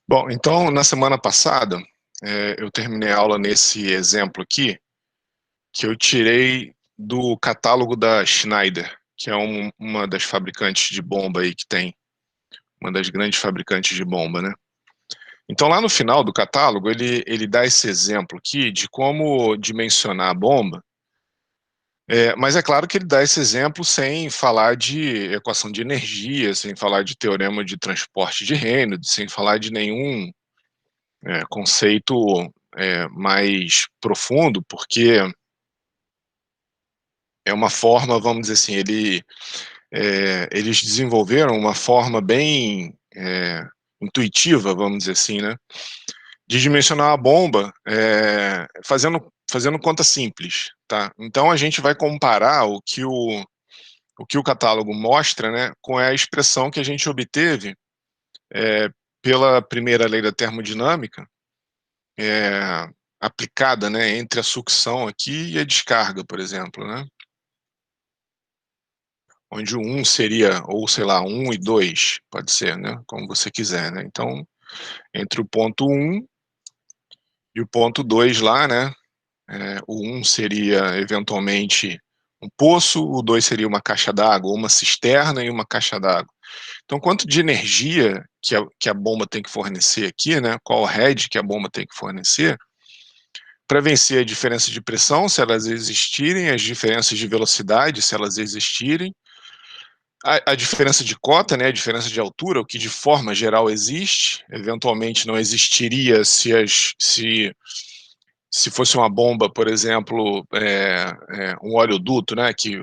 Bom, então na semana passada eu terminei a aula nesse exemplo aqui que eu tirei do catálogo da Schneider, que é uma das fabricantes de bomba aí que tem, uma das grandes fabricantes de bomba, né? Então lá no final do catálogo ele dá esse exemplo aqui de como dimensionar a bomba, mas é claro que ele dá esse exemplo sem falar de equação de energia, sem falar de teorema de transporte de Reynolds, sem falar de nenhum conceito mais profundo, porque é uma forma, vamos dizer assim, eles desenvolveram uma forma bem intuitiva, vamos dizer assim, né, de dimensionar a bomba fazendo conta simples, tá? Então a gente vai comparar o que o catálogo mostra, né, com a expressão que a gente obteve pela primeira lei da termodinâmica, é, aplicada, né, entre a sucção aqui e a descarga, por exemplo, né? Onde o 1 seria, ou sei lá, 1 e 2, pode ser, né? Como você quiser, né? Então, entre o ponto 1 e o ponto 2 lá, né? O 1 seria, eventualmente, um poço, o 2 seria uma caixa d'água, uma cisterna e uma caixa d'água. Então, quanto de energia que a bomba tem que fornecer aqui, né? Qual o head que a bomba tem que fornecer, para vencer a diferença de pressão, se elas existirem, as diferenças de velocidade, se elas existirem, a diferença de cota, né, a diferença de altura, o que de forma geral existe, eventualmente não existiria se fosse uma bomba, por exemplo, um oleoduto, né, que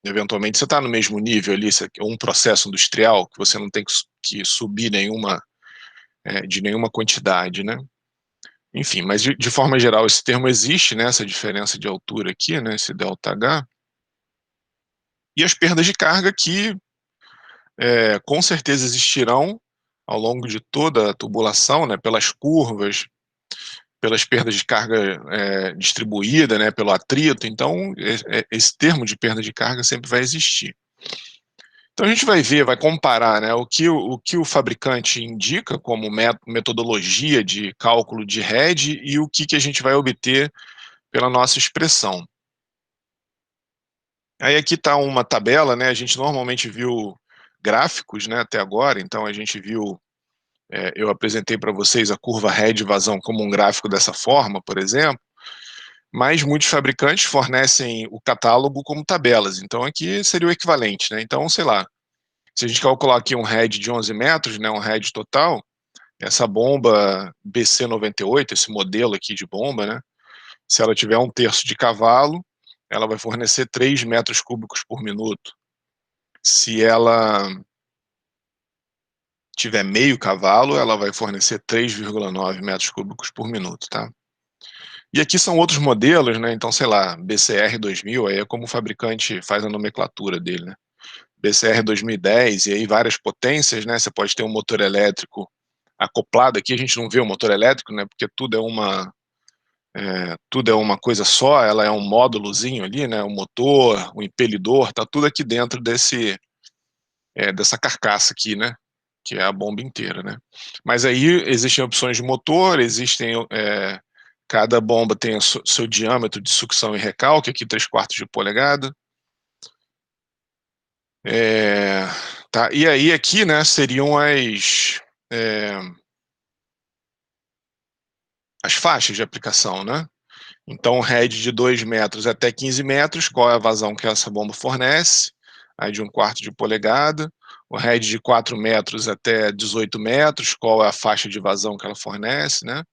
eventualmente você está no mesmo nível ali, um processo industrial, que você não tem que subir de nenhuma quantidade, né? Enfim, mas de forma geral esse termo existe, né, essa diferença de altura aqui, né, esse ΔH, e as perdas de carga que com certeza existirão ao longo de toda a tubulação, né, pelas curvas, pelas perdas de carga distribuída, né, pelo atrito. Então, esse termo de perda de carga sempre vai existir. Então, a gente vai ver, vai comparar, né, o que o fabricante indica como metodologia de cálculo de head e o que a gente vai obter pela nossa expressão. Aí aqui está uma tabela, né, a gente normalmente viu gráficos, né, até agora, então a gente viu eu apresentei para vocês a curva head vazão como um gráfico dessa forma, por exemplo, mas muitos fabricantes fornecem o catálogo como tabelas, então aqui seria o equivalente, né? Então, sei lá, se a gente calcular aqui um head de 11 metros, né, um head total, essa bomba BC98, esse modelo aqui de bomba, né, se ela tiver 1/3 de cavalo, ela vai fornecer 3 metros cúbicos por minuto. Se ela tiver meio cavalo, ela vai fornecer 3,9 metros cúbicos por minuto, tá? E aqui são outros modelos, né? Então, sei lá, BCR 2000, aí é como o fabricante faz a nomenclatura dele, né? BCR 2010, e aí várias potências, né? Você pode ter um motor elétrico acoplado. Aqui a gente não vê o motor elétrico, né? Porque tudo é uma coisa só, ela é um módulozinho ali, né? O motor, o impelidor, tá tudo aqui dentro dessa carcaça aqui, né? Que é a bomba inteira, né? Mas aí existem opções de motor, cada bomba tem o seu diâmetro de sucção e recalque, aqui 3/4 de polegada. É, tá, e aí aqui, né, seriam as faixas de aplicação, né? Então, head de 2 metros até 15 metros, qual é a vazão que essa bomba fornece? Aí de 1/4 de polegada. O head de 4 metros até 18 metros, qual é a faixa de vazão que ela fornece, né?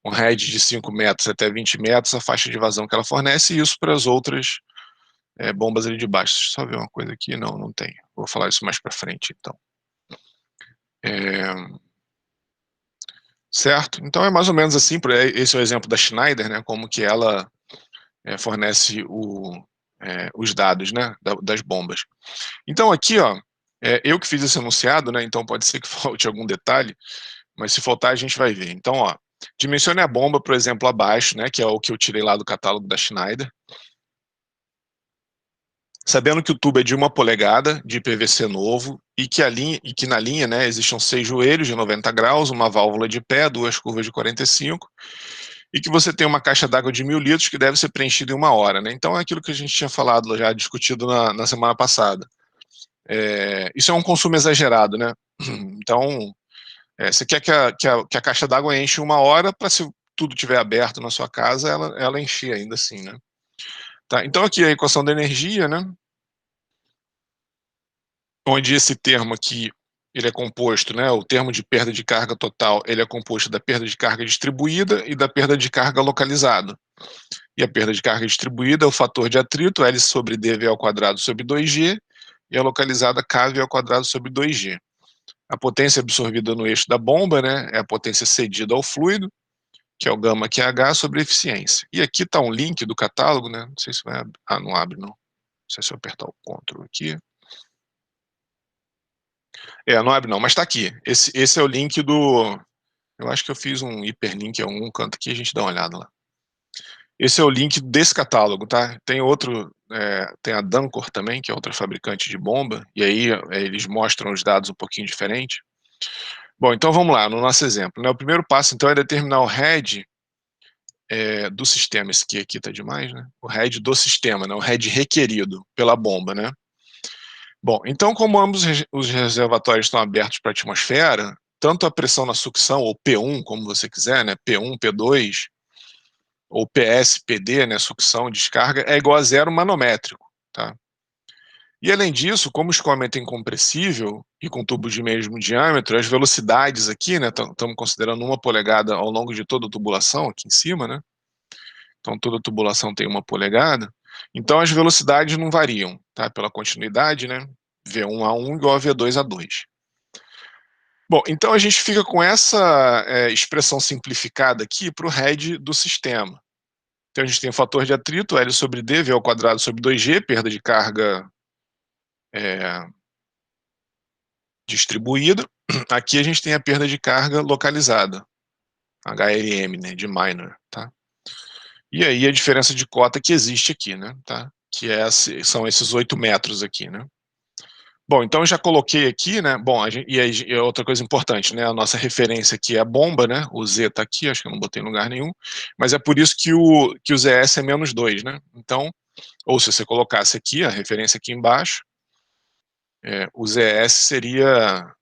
Um head de 5 metros até 20 metros, a faixa de vazão que ela fornece, e isso para as outras bombas ali de baixo. Deixa eu só ver uma coisa aqui. Não, não tem. Vou falar isso mais para frente, então. É, certo? Então é mais ou menos assim, esse é o exemplo da Schneider, né? Como que ela fornece os dados, né, das bombas. Então aqui, ó, eu que fiz esse enunciado, né, então pode ser que falte algum detalhe, mas se faltar a gente vai ver. Então, ó, dimensione a bomba, por exemplo, abaixo, né, que é o que eu tirei lá do catálogo da Schneider. Sabendo que o tubo é de 1 polegada de PVC novo e que na linha, né, existam 6 joelhos de 90 graus, uma válvula de pé, 2 curvas de 45, e que você tem uma caixa d'água de 1.000 litros que deve ser preenchida em 1 hora, né? Então é aquilo que a gente tinha falado, já discutido na semana passada. Isso é um consumo exagerado, né? Então, você quer que a caixa d'água enche em 1 hora para, se tudo estiver aberto na sua casa, ela encher ainda assim, né? Tá, então aqui a equação da energia, né? Onde esse termo aqui, ele é composto, né, o termo de perda de carga total, ele é composto da perda de carga distribuída e da perda de carga localizada. E a perda de carga distribuída é o fator de atrito, L sobre dV ao quadrado sobre 2G, e a localizada KV ao quadrado sobre 2G. A potência absorvida no eixo da bomba, né, é a potência cedida ao fluido, que é o gama QH sobre a eficiência. E aqui está um link do catálogo, né, não sei se vai abrir, não abre não, não sei se eu apertar o Ctrl aqui. Não abre não, mas está aqui. Esse é o link do... Eu acho que eu fiz um hiperlink em algum canto aqui, a gente dá uma olhada lá. Esse é o link desse catálogo, tá? Tem outro, tem a Dancor também, que é outra fabricante de bomba, e aí eles mostram os dados um pouquinho diferente. Bom, então vamos lá, no nosso exemplo, né? O primeiro passo, então, é determinar o head do sistema. Esse aqui tá demais, né? O head do sistema, né? O head requerido pela bomba, né? Bom, então, como ambos os reservatórios estão abertos para a atmosfera, tanto a pressão na sucção, ou P1, como você quiser, né, P1, P2, ou PS, PD, né, sucção, descarga, é igual a 0 manométrico, tá? E além disso, como o escoamento é incompressível e com tubos de mesmo diâmetro, as velocidades aqui, né, estamos considerando 1 polegada ao longo de toda a tubulação, aqui em cima, né? Então toda a tubulação tem 1 polegada, então as velocidades não variam, tá? Pela continuidade, né? V1 a 1 igual a V2 a 2. Bom, então a gente fica com essa expressão simplificada aqui para o head do sistema. Então a gente tem o fator de atrito, L sobre D, V ao quadrado sobre 2G, perda de carga distribuída. Aqui a gente tem a perda de carga localizada, HLM, né, de minor, tá? E aí a diferença de cota que existe aqui, né, tá? Que são esses 8 metros aqui, né? Bom, então eu já coloquei aqui, né? Bom, e outra coisa importante, né? A nossa referência aqui é a bomba, né? O Z tá aqui, acho que eu não botei em lugar nenhum, mas é por isso que o ZS é -2, né? Então, ou se você colocasse aqui, a referência aqui embaixo, o ZS seria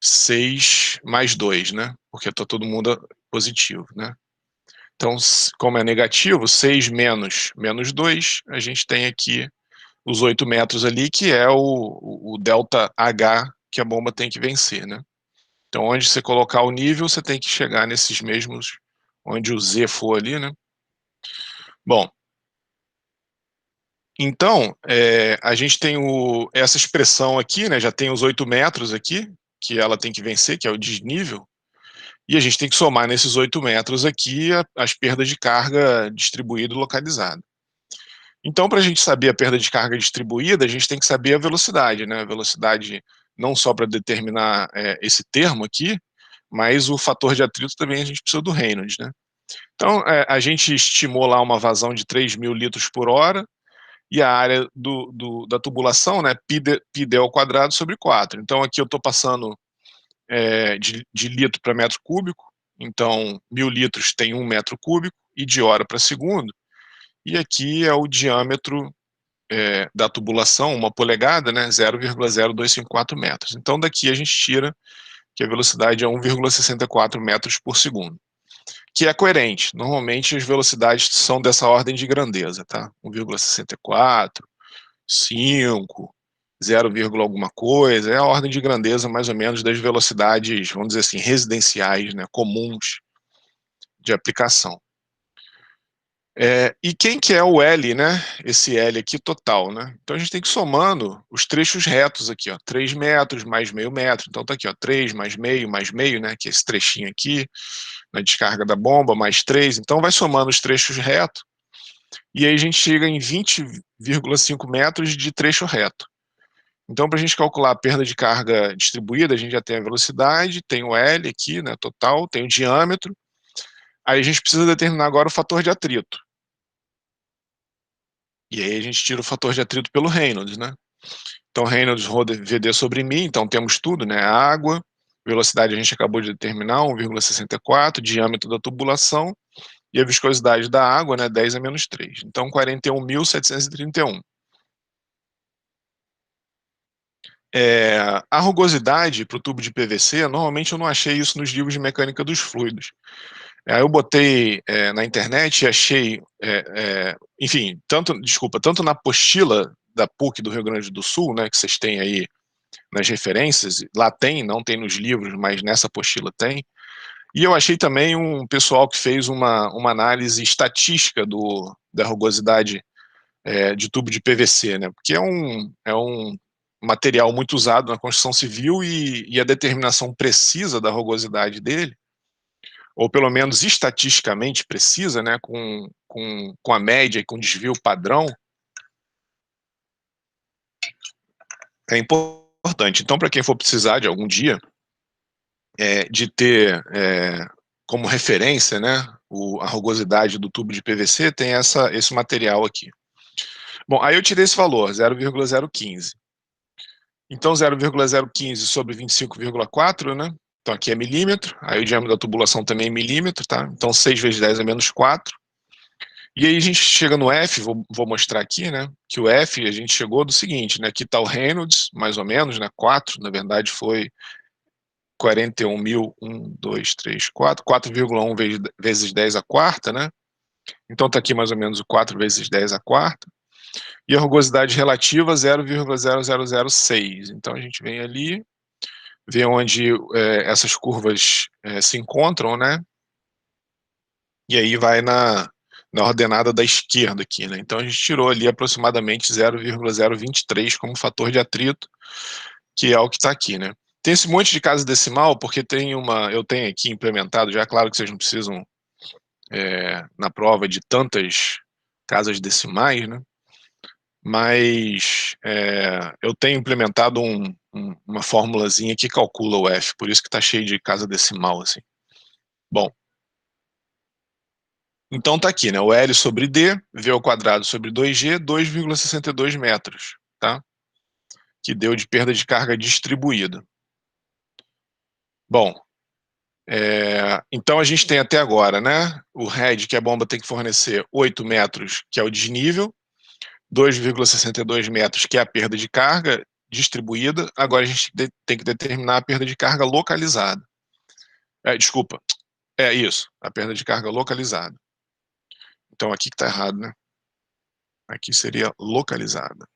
6 mais 2, né? Porque tá todo mundo positivo, né? Então, como é negativo, 6 menos -2, a gente tem aqui os 8 metros ali, que é o delta H que a bomba tem que vencer, né? Então, onde você colocar o nível, você tem que chegar nesses mesmos, onde o Z for ali, né? Bom, então, a gente tem essa expressão aqui, né? Já tem os 8 metros aqui, que ela tem que vencer, que é o desnível, e a gente tem que somar nesses 8 metros aqui as perdas de carga distribuída e localizada. Então, para a gente saber a perda de carga distribuída, a gente tem que saber a velocidade, né? A velocidade não só para determinar esse termo aqui, mas o fator de atrito também a gente precisa do Reynolds, né? Então, a gente estimou lá uma vazão de 3.000 litros por hora, e a área da tubulação, né, πd ao quadrado sobre 4. Então, aqui eu estou passando de litro para metro cúbico, então 1.000 litros tem 1 metro cúbico, e de hora para segundo, e aqui é o diâmetro da tubulação, 1 polegada, né, 0,0254 metros. Então daqui a gente tira que a velocidade é 1,64 metros por segundo, que é coerente. Normalmente as velocidades são dessa ordem de grandeza, tá? 1,64, 5, 0, alguma coisa, é a ordem de grandeza mais ou menos das velocidades, vamos dizer assim, residenciais, né, comuns de aplicação. E quem que é o L, né? Esse L aqui total, né? Então a gente tem que ir somando os trechos retos aqui, ó, 3 metros mais meio metro, então tá aqui, ó, 3 mais meio, né, que é esse trechinho aqui, na descarga da bomba, mais 3, então vai somando os trechos retos, e aí a gente chega em 20,5 metros de trecho reto. Então, para a gente calcular a perda de carga distribuída, a gente já tem a velocidade, tem o L aqui, né, total, tem o diâmetro, aí a gente precisa determinar agora o fator de atrito. E aí a gente tira o fator de atrito pelo Reynolds, né? Então, Reynolds VD sobre μ, então temos tudo, né? Água, velocidade a gente acabou de determinar, 1,64, diâmetro da tubulação, e a viscosidade da água, né? 10 a menos 3. Então, 41.731. A rugosidade para o tubo de PVC, normalmente eu não achei isso nos livros de mecânica dos fluidos. Aí eu botei na internet e achei, enfim, tanto na apostila da PUC do Rio Grande do Sul, né, que vocês têm aí nas referências, lá tem, não tem nos livros, mas nessa apostila tem. E eu achei também um pessoal que fez uma análise estatística da rugosidade de tubo de PVC, né? Porque é um material muito usado na construção civil e a determinação precisa da rugosidade dele, ou pelo menos estatisticamente precisa, né? Com a média e com desvio padrão, é importante. Então, para quem for precisar de algum dia de ter como referência, né? A rugosidade do tubo de PVC tem esse material aqui. Bom, aí eu tirei esse valor, 0,015. Então, 0,015 sobre 25,4, né? Então, aqui é milímetro, aí o diâmetro da tubulação também é milímetro, tá? Então, 6 vezes 10 é menos 4. E aí a gente chega no F, vou mostrar aqui, né? Que o F, a gente chegou do seguinte, né? Aqui está o Reynolds, mais ou menos, né? 4, na verdade foi 41.000, 1, 2, 3, 4, 4,1 vezes 10 a quarta, né? Então está aqui mais ou menos o 4 vezes 10 a quarta. E a rugosidade relativa, 0,0006. Então a gente vem ali, vê onde essas curvas se encontram, né? E aí vai na ordenada da esquerda aqui, né? Então a gente tirou ali aproximadamente 0,023 como fator de atrito, que é o que está aqui, né? Tem esse monte de casa decimal, porque eu tenho aqui implementado, já claro que vocês não precisam na prova de tantas casas decimais, né? Mas eu tenho implementado uma formulazinha que calcula o F, por isso que está cheio de casa decimal, assim. Bom, então tá aqui, né? O L sobre D, V ao quadrado sobre 2G, 2,62 metros, tá? Que deu de perda de carga distribuída. Bom, então a gente tem até agora, né? O head, que a bomba tem que fornecer 8 metros, que é o desnível, 2,62 metros, que é a perda de carga distribuída. Agora a gente tem que determinar a perda de carga localizada. Desculpa, é isso, a perda de carga localizada. Então aqui que está errado, né? Aqui seria localizada.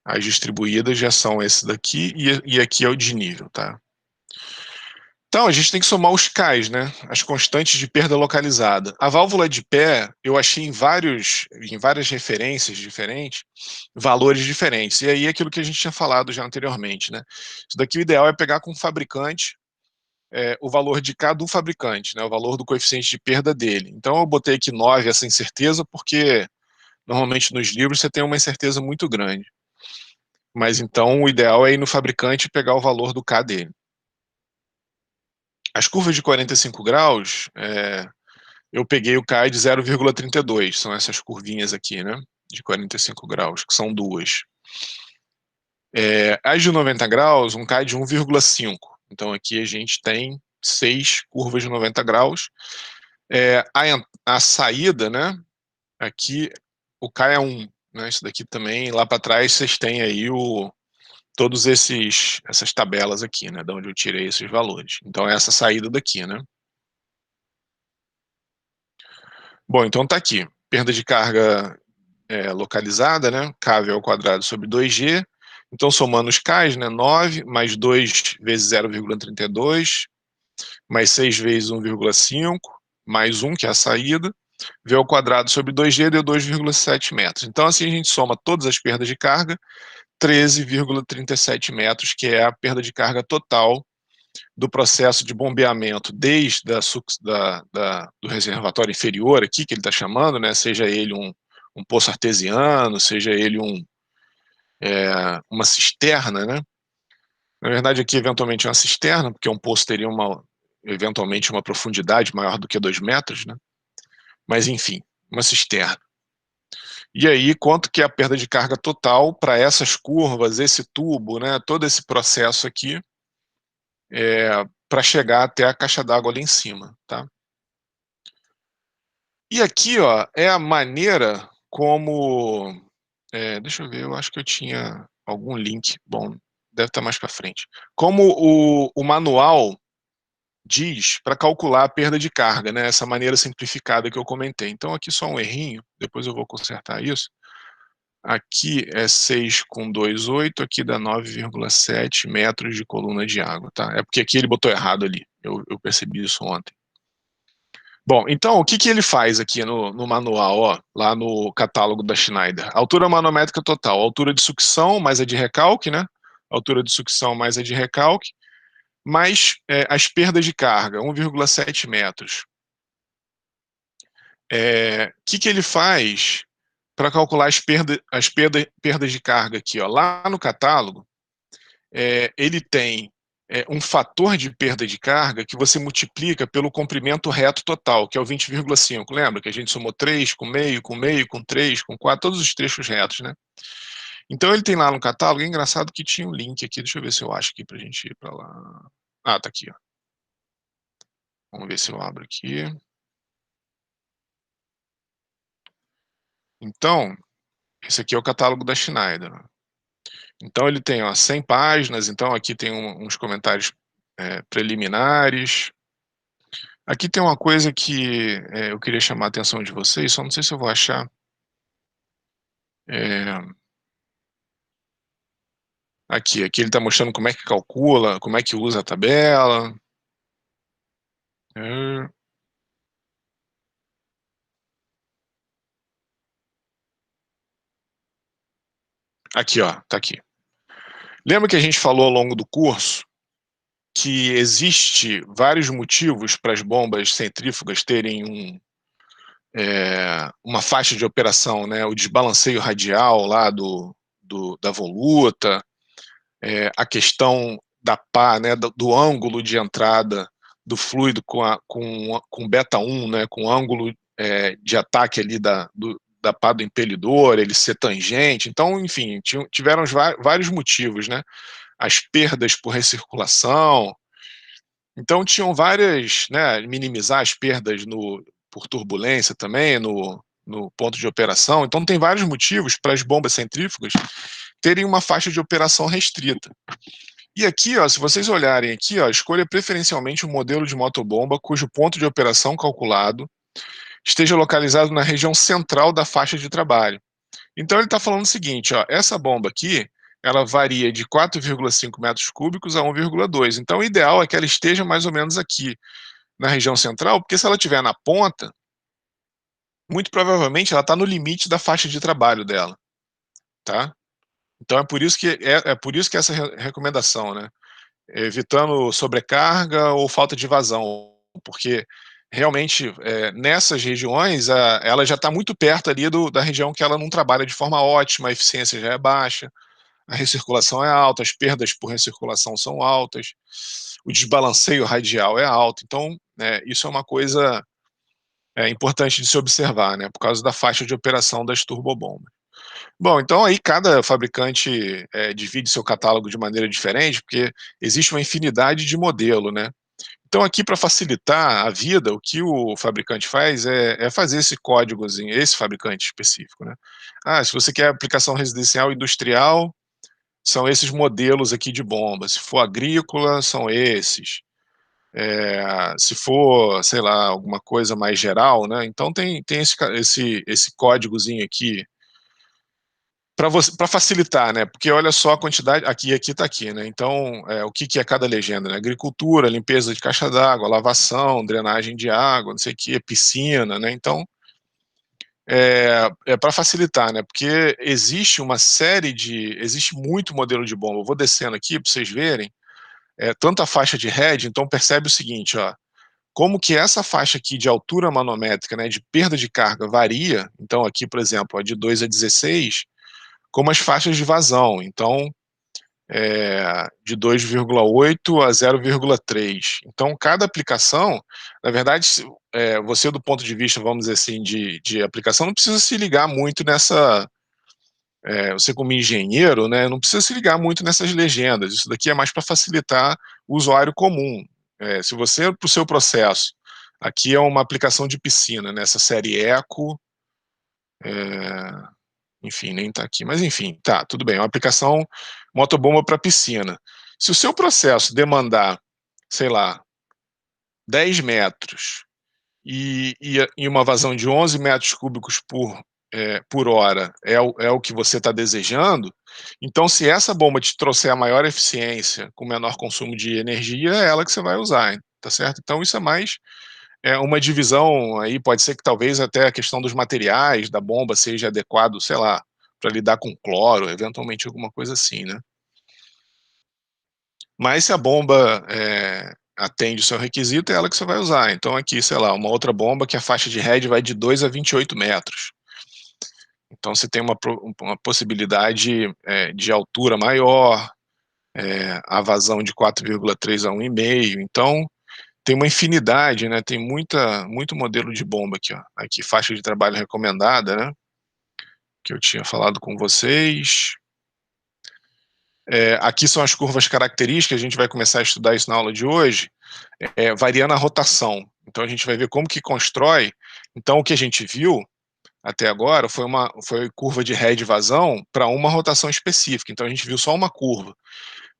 As distribuídas já são esse daqui e aqui é o desnível, tá? Então, a gente tem que somar os Ks, né? As constantes de perda localizada. A válvula de pé, eu achei em várias referências diferentes, valores diferentes. E aí, aquilo que a gente tinha falado já anteriormente, né? Isso daqui, o ideal é pegar com o fabricante o valor de cada fabricante, né? O valor do coeficiente de perda dele. Então, eu botei aqui 9, essa incerteza, porque normalmente nos livros você tem uma incerteza muito grande. Mas então, o ideal é ir no fabricante e pegar o valor do K dele. As curvas de 45 graus, eu peguei o K de 0,32, são essas curvinhas aqui, né? De 45 graus, que são duas. As de 90 graus, um K de 1,5. Então aqui a gente tem 6 curvas de 90 graus. A saída, né? Aqui o K é 1, né? Isso daqui também, lá para trás vocês têm aí todos essas tabelas aqui, né? De onde eu tirei esses valores. Então é essa saída daqui, né? Bom, então tá aqui. Perda de carga localizada, né? Kv ao quadrado sobre 2G. Então, somando os Ks, né? 9 mais 2 vezes 0,32, mais 6 vezes 1,5, mais 1, que é a saída. V ao quadrado sobre 2G deu 2,7 metros. Então, assim, a gente soma todas as perdas de carga, 13,37 metros, que é a perda de carga total do processo de bombeamento, desde do reservatório inferior aqui, que ele está chamando, né, seja ele um poço artesiano, seja ele uma cisterna, né? Na verdade, aqui eventualmente é uma cisterna, porque um poço teria eventualmente uma profundidade maior do que 2 metros, né? Mas enfim. uma cisterna. E aí, quanto que é a perda de carga total para essas curvas, esse tubo, né, todo esse processo aqui, para chegar até a caixa d'água ali em cima, tá? E aqui, ó, é a maneira como, deixa eu ver, eu acho que eu tinha algum link, bom, deve estar mais para frente. Como o manual diz para calcular a perda de carga, né, essa maneira simplificada que eu comentei. Então aqui só um errinho, depois eu vou consertar isso. Aqui é 6,28, aqui dá 9,7 metros de coluna de água, tá? É porque aqui ele botou errado ali, eu percebi isso ontem. Bom, então o que que ele faz aqui no manual, ó, lá no catálogo da Schneider? Altura manométrica total, altura de sucção mais a de recalque, né? Altura de sucção mais a de recalque, mais as perdas de carga, 1,7 metros. Que que ele faz para calcular perdas de carga aqui, ó? Lá no catálogo, ele tem um fator de perda de carga que você multiplica pelo comprimento reto total, que é o 20,5. Lembra que a gente somou 3 com meio, com meio, com 3, com 4, todos os trechos retos, né? Então ele tem lá no catálogo, é engraçado que tinha um link aqui, deixa eu ver se eu acho aqui pra gente ir para lá. Ah, tá aqui, ó. Vamos ver se eu abro aqui. Então, esse aqui é o catálogo da Schneider. Então ele tem, ó, 100 páginas, então aqui tem uns comentários preliminares. Aqui tem uma coisa que eu queria chamar a atenção de vocês, só não sei se eu vou achar. Aqui ele está mostrando como é que calcula, como é que usa a tabela. É, aqui, ó, tá aqui. Lembra que a gente falou ao longo do curso que existe vários motivos para as bombas centrífugas terem uma faixa de operação, né? O desbalanceio radial lá da voluta, a questão da pá, né? Do ângulo de entrada do fluido com beta 1, né? Com o ângulo de ataque ali da pá do impelidor, ele ser tangente. Então, enfim, tiveram vários motivos, né? As perdas por recirculação. Então tinham várias, né, minimizar as perdas por turbulência também no ponto de operação. Então tem vários motivos para as bombas centrífugas terem uma faixa de operação restrita. E aqui, ó, se vocês olharem aqui, ó, escolha preferencialmente um modelo de motobomba cujo ponto de operação calculado esteja localizado na região central da faixa de trabalho. Então ele está falando o seguinte, ó, essa bomba aqui, ela varia de 4,5 metros cúbicos a 1,2. Então o ideal é que ela esteja mais ou menos aqui na região central, porque se ela estiver na ponta, muito provavelmente ela está no limite da faixa de trabalho dela, tá? Então é por isso que essa recomendação, né? Evitando sobrecarga ou falta de vazão, porque realmente nessas regiões ela já está muito perto ali da região que ela não trabalha de forma ótima, a eficiência já é baixa, a recirculação é alta, as perdas por recirculação são altas, o desbalanceio radial é alto. Então, isso é uma coisa importante de se observar, né, por causa da faixa de operação das turbobombas. Bom, então aí cada fabricante divide seu catálogo de maneira diferente, porque existe uma infinidade de modelo, né? Então aqui para facilitar a vida, o que o fabricante faz é fazer esse códigozinho, esse fabricante específico, né? Ah, se você quer aplicação residencial e industrial, são esses modelos aqui de bomba. Se for agrícola, são esses. Se for, sei lá, alguma coisa mais geral, né? Então tem esse códigozinho aqui para facilitar, né? Porque olha só a quantidade, aqui está aqui, né? Então, o que é cada legenda, né? Agricultura, limpeza de caixa d'água, lavação, drenagem de água, não sei o que, piscina, né? Então, para facilitar, né? Porque existe muito modelo de bomba. Eu vou descendo aqui para vocês verem, tanto a faixa de head, então percebe o seguinte, ó, como que essa faixa aqui de altura manométrica, né, de perda de carga varia, então aqui, por exemplo, ó, de 2 a 16, como as faixas de vazão. Então, de 2,8 a 0,3. Então, cada aplicação, na verdade, você do ponto de vista, vamos dizer assim, de aplicação, não precisa se ligar muito você como engenheiro, né, não precisa se ligar muito nessas legendas, isso daqui é mais para facilitar o usuário comum. Se você, para o seu processo, aqui é uma aplicação de piscina, nessa série Eco, enfim, nem está aqui, mas enfim, tá, tudo bem, é uma aplicação motobomba para piscina. Se o seu processo demandar, sei lá, 10 metros e uma vazão de 11 metros cúbicos por hora é o que você está desejando, então se essa bomba te trouxer a maior eficiência, com menor consumo de energia, é ela que você vai usar, tá certo? Então isso é mais uma divisão aí, pode ser que talvez até a questão dos materiais da bomba seja adequado, sei lá, para lidar com cloro, eventualmente alguma coisa assim, né? Mas se a bomba atende o seu requisito, é ela que você vai usar. Então aqui, sei lá, uma outra bomba que a faixa de head vai de 2 a 28 metros. Então você tem uma possibilidade de altura maior, a vazão de 4,3 a 1,5. Então tem uma infinidade, né? Tem muito modelo de bomba aqui, ó. Aqui, faixa de trabalho recomendada, né? Que eu tinha falado com vocês. Aqui são as curvas características, a gente vai começar a estudar isso na aula de hoje, variando a rotação. Então a gente vai ver como que constrói. Então o que a gente viu até agora foi curva de head vazão para uma rotação específica. Então a gente viu só uma curva.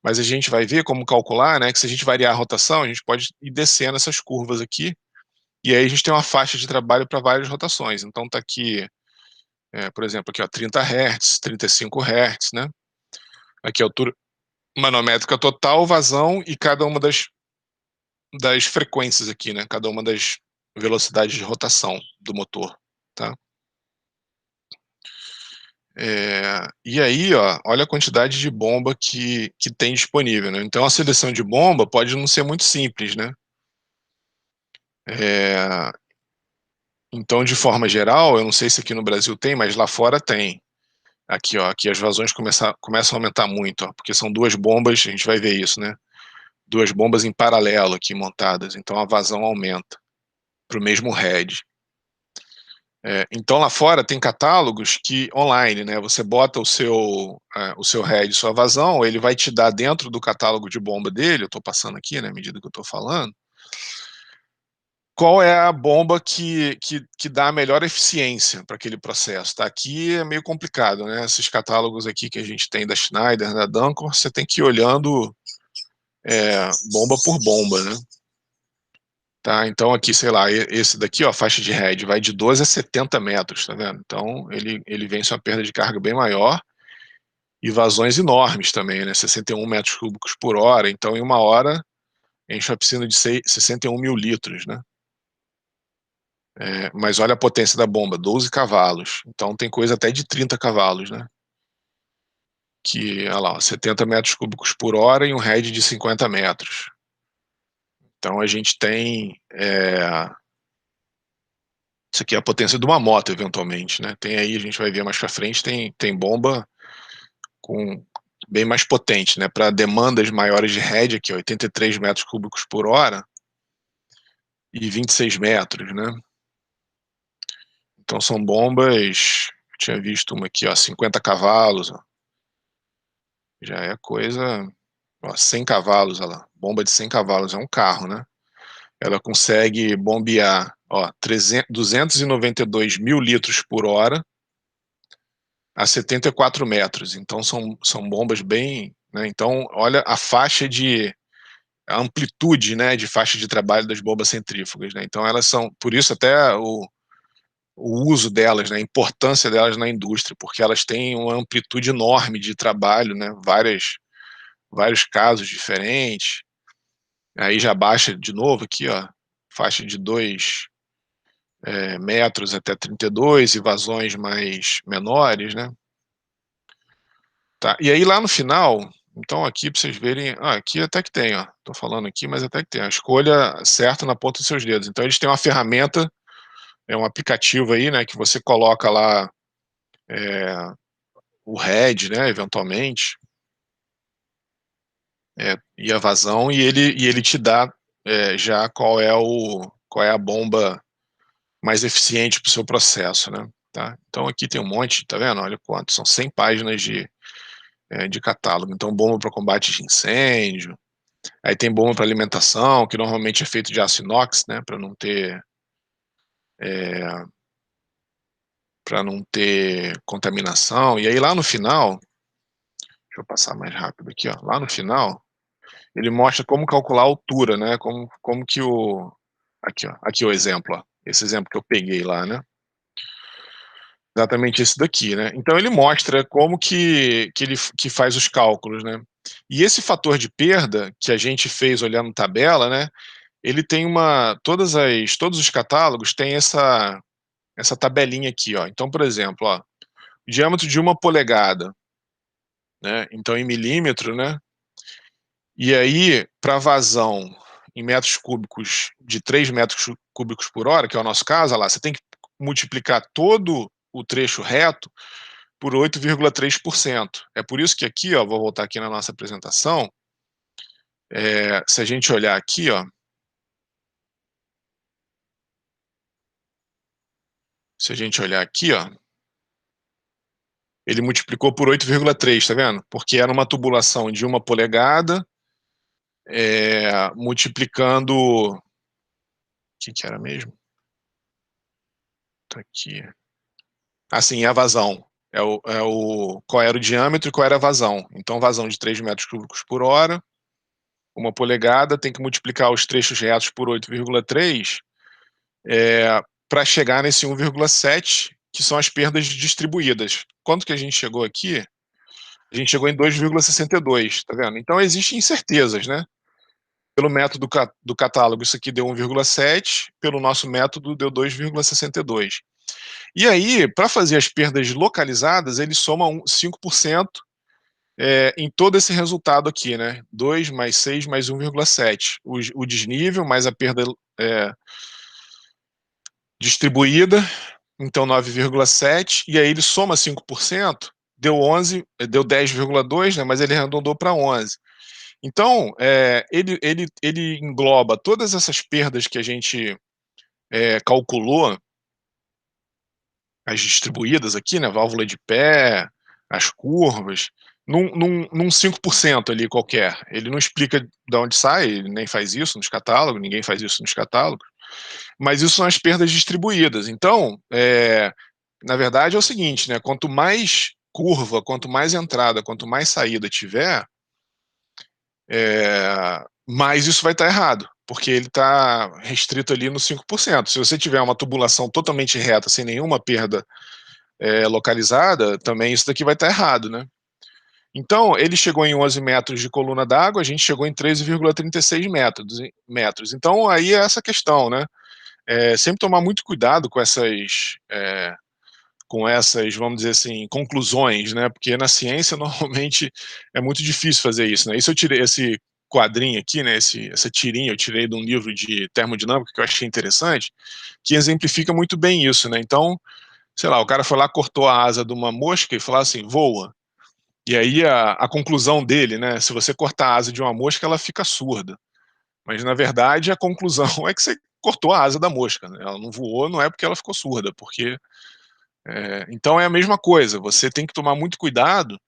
Mas a gente vai ver como calcular, né? Que se a gente variar a rotação, a gente pode ir descendo essas curvas aqui. E aí a gente tem uma faixa de trabalho para várias rotações. Então tá aqui, por exemplo, aqui ó, 30 Hz, 35 Hz, né? Aqui a altura manométrica total, vazão e cada uma das frequências aqui, né? Cada uma das velocidades de rotação do motor, tá? E aí, ó, olha a quantidade de bomba que tem disponível, né? Então a seleção de bomba pode não ser muito simples, né? Então, de forma geral, eu não sei se aqui no Brasil tem, mas lá fora tem. Aqui, ó, aqui as vazões começam a aumentar muito, ó, porque são duas bombas, a gente vai ver isso, né? Duas bombas em paralelo aqui montadas, então a vazão aumenta para o mesmo head. Então lá fora tem catálogos que online, né? Você bota o seu head, sua vazão, ele vai te dar dentro do catálogo de bomba dele. Eu estou passando aqui, né, à medida que eu estou falando, qual é a bomba que dá a melhor eficiência para aquele processo. Tá? Aqui é meio complicado, né? Esses catálogos aqui que a gente tem da Schneider, da Danco, você tem que ir olhando bomba por bomba, né? Tá, então aqui, sei lá, esse daqui, ó, a faixa de head vai de 12 a 70 metros, tá vendo? Então ele vence uma perda de carga bem maior e vazões enormes também, né? 61 metros cúbicos por hora, então em uma hora enche uma piscina de 61 mil litros, né? Mas olha a potência da bomba, 12 cavalos, então tem coisa até de 30 cavalos, né? Que, olha lá, 70 metros cúbicos por hora e um head de 50 metros. Então a gente tem isso aqui é a potência de uma moto, eventualmente, né? Tem aí, a gente vai ver mais para frente, tem bomba com bem mais potente, né? Para demandas maiores de head aqui, 83 metros cúbicos por hora e 26 metros, né? Então são bombas, eu tinha visto uma aqui, ó, 50 cavalos, ó. Já é coisa, ó, 100 cavalos, olha lá. Bomba de 100 cavalos, é um carro, né? Ela consegue bombear, ó, 292 mil litros por hora a 74 metros. Então são bombas bem, né? Então olha a amplitude, né, de faixa de trabalho das bombas centrífugas, né? Então elas são, por isso até o uso delas, né, a importância delas na indústria, porque elas têm uma amplitude enorme de trabalho, né? Vários casos diferentes. Aí já baixa de novo aqui, ó, faixa de 2 metros até 32 e vazões mais menores, né? Tá. E aí lá no final, então aqui para vocês verem, aqui até que tem, ó, tô falando aqui, mas até que tem a escolha certa na ponta dos seus dedos. Então eles têm uma ferramenta, um aplicativo aí, né, que você coloca lá o head, né, eventualmente, e a vazão, e ele te dá já qual é a bomba mais eficiente para o seu processo, né? Tá? Então aqui tem um monte, tá vendo? Olha quanto, são 100 páginas de catálogo. Então bomba para combate de incêndio, aí tem bomba para alimentação, que normalmente é feito de aço inox, né? Para não ter contaminação. E aí lá no final, deixa eu passar mais rápido aqui, ó. Lá no final, ele mostra como calcular a altura, né? Como que o aqui, ó, aqui o exemplo, ó. Esse exemplo que eu peguei lá, né? Exatamente esse daqui, né? Então ele mostra como que ele que faz os cálculos, né? E esse fator de perda que a gente fez olhando tabela, né? Ele tem todos os catálogos têm essa tabelinha aqui, ó. Então, por exemplo, ó, diâmetro de 1 polegada, né? Então em milímetro, né? E aí para vazão em metros cúbicos de 3 metros cúbicos por hora, que é o nosso caso, olha lá, você tem que multiplicar todo o trecho reto por 8,3%. É por isso que aqui, ó, vou voltar aqui na nossa apresentação, se a gente olhar aqui, ó, se a gente olhar aqui, ó, ele multiplicou por 8,3, tá vendo? Porque era uma tubulação de 1 polegada, multiplicando, o que era mesmo? Tá aqui. Assim, a vazão. Qual era o diâmetro e qual era a vazão. Então, vazão de 3 metros cúbicos por hora, 1 polegada, tem que multiplicar os trechos retos por 8,3 para chegar nesse 1,7, que são as perdas distribuídas. Quanto que a gente chegou aqui? A gente chegou em 2,62, tá vendo? Então, existem incertezas, né? Pelo método do catálogo, isso aqui deu 1,7, pelo nosso método deu 2,62. E aí, para fazer as perdas localizadas, ele soma 5% em todo esse resultado aqui, né? 2 mais 6 mais 1,7. O desnível mais a perda distribuída, então 9,7, e aí ele soma 5%, deu 11, deu 10,2, né? Mas ele arredondou para 11. Então, ele engloba todas essas perdas que a gente calculou, as distribuídas aqui, né, válvula de pé, as curvas, num 5% ali qualquer. Ele não explica de onde sai, ele nem faz isso nos catálogos, ninguém faz isso nos catálogos, mas isso são as perdas distribuídas. Então, na verdade é o seguinte, né, quanto mais curva, quanto mais entrada, quanto mais saída tiver, mais isso vai estar errado, porque ele está restrito ali no 5%. Se você tiver uma tubulação totalmente reta, sem nenhuma perda localizada, também isso daqui vai estar errado, né? Então, ele chegou em 11 metros de coluna d'água, a gente chegou em 13,36 metros. Então, aí é essa questão, né? Sempre tomar muito cuidado com essas, vamos dizer assim, conclusões, né? Porque na ciência, normalmente, é muito difícil fazer isso, né? Isso eu tirei, esse quadrinho aqui, né? Essa tirinha eu tirei de um livro de termodinâmica que eu achei interessante, que exemplifica muito bem isso, né? Então, sei lá, o cara foi lá, cortou a asa de uma mosca e falou assim, voa. E aí a conclusão dele, né, se você cortar a asa de uma mosca, ela fica surda. Mas na verdade a conclusão é que você cortou a asa da mosca, né? Ela não voou, não é porque ela ficou surda, porque então é a mesma coisa. Você tem que tomar muito cuidado